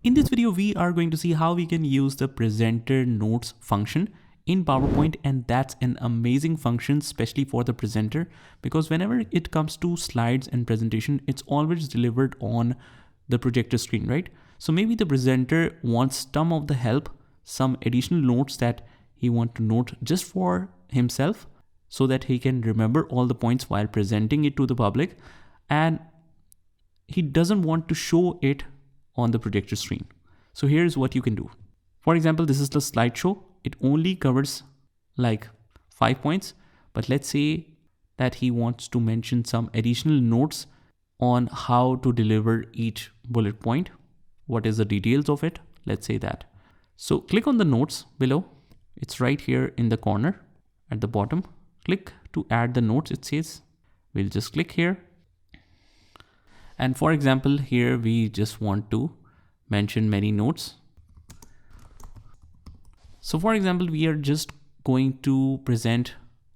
In this video, we are going to see how we can use the presenter notes function in PowerPoint, and that's an amazing function, especially for the presenter, because whenever it comes to slides and presentation, it's always delivered on the projector screen, right? So maybe the presenter wants some of the help, some additional notes that he wants to note just for himself so that he can remember all the points while presenting it to the public, and he doesn't want to show it on the projector screen. So here's what you can do. For example, this is the slideshow. It only covers like 5 points, but let's say that he wants to mention some additional notes on how to deliver each bullet point. What is the details of it? Let's say that. So click on the notes below. It's right here in the corner at the bottom. Click to add the notes. It says, we'll just click here. And for example, here we just want to mention many notes. So for example, we are just going to present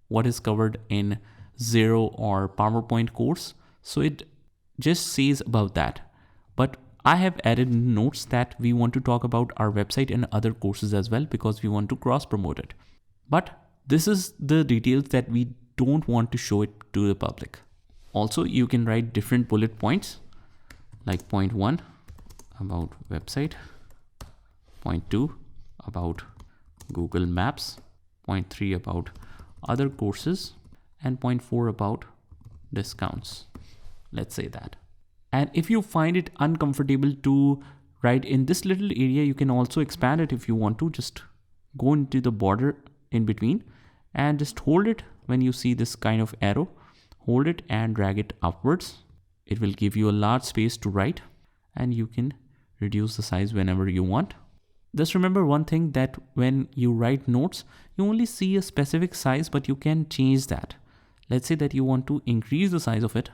what is covered in Zero or PowerPoint course. So it just says about that. But I have added notes that we want to talk about our website and other courses as well, because we want to cross promote it. But this is the details that we don't want to show it to the public. Also, you can write different bullet points, like point 1 about website, point 2 about Google Maps, point 3 about other courses, and point 4 about discounts. Let's say that. And if you find it uncomfortable to write in this little area, you can also expand it if you want to. Just go into the border in between and just hold it when you see this kind of arrow. Hold it and drag it upwards. It will give you a large space to write, and you can reduce the size whenever you want. Just remember one thing, that when you write notes, you only see a specific size, but you can change that. Let's say that you want to increase the size of it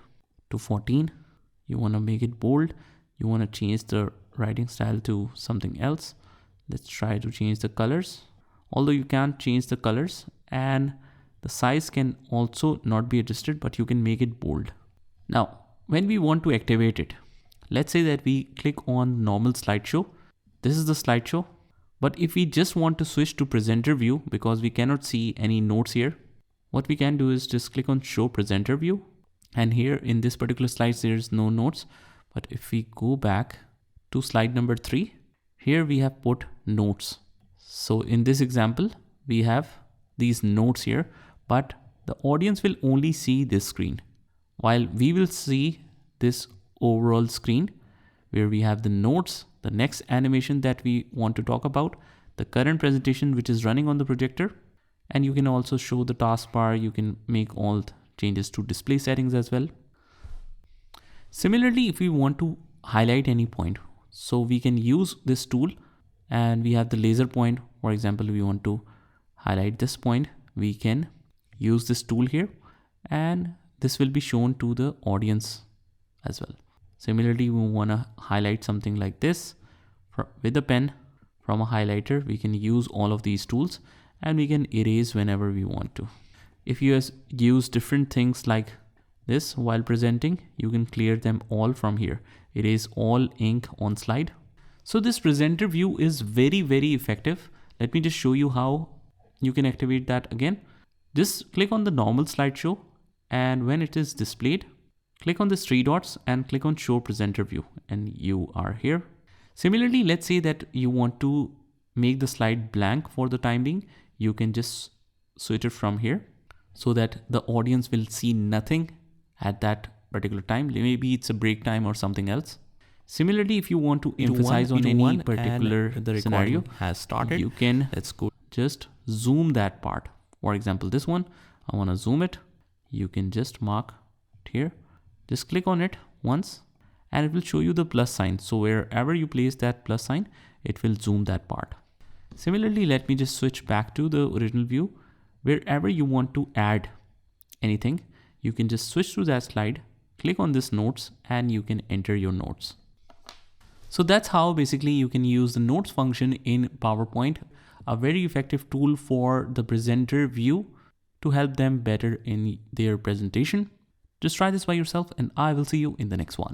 to 14. You want to make it bold. You want to change the writing style to something else. Let's try to change the colors. Although you can't change the colors, and the size can also not be adjusted, but you can make it bold. Now, when we want to activate it, let's say that we click on normal slideshow. This is the slideshow. But if we just want to switch to presenter view, because we cannot see any notes here, what we can do is just click on show presenter view. And here in this particular slide, there is no notes. But if we go back to slide number 3, here we have put notes. So in this example, we have these notes here, but the audience will only see this screen, while we will see this overall screen where we have the notes, the next animation that we want to talk about, the current presentation which is running on the projector, and you can also show the taskbar. You can make all changes to display settings as well. Similarly, if we want to highlight any point, so we can use this tool, and we have the laser point. For example, we want to highlight this point, we can use this tool here, and this will be shown to the audience as well. Similarly, we want to highlight something like this with a pen from a highlighter. We can use all of these tools, and we can erase whenever we want to. If you use different things like this while presenting, you can clear them all from here. Erase all ink on slide. So this presenter view is very, very effective. Let me just show you how you can activate that again. Just click on the normal slideshow, and when it is displayed, click on the 3 dots and click on show presenter view, and you are here. Similarly, let's say that you want to make the slide blank for the time being. You can just switch it from here so that the audience will see nothing at that particular time. Maybe it's a break time or something else. Similarly, if you want to emphasize on any particular scenario has started, you can just zoom that part. For example, this one, I want to zoom it. You can just mark it here. Just click on it once, and it will show you the plus sign. So wherever you place that plus sign, it will zoom that part. Similarly, let me just switch back to the original view. Wherever you want to add anything, you can just switch to that slide, click on this notes, and you can enter your notes. So that's how basically you can use the notes function in PowerPoint, a very effective tool for the presenter view to help them better in their presentation. Just try this by yourself, and I will see you in the next one.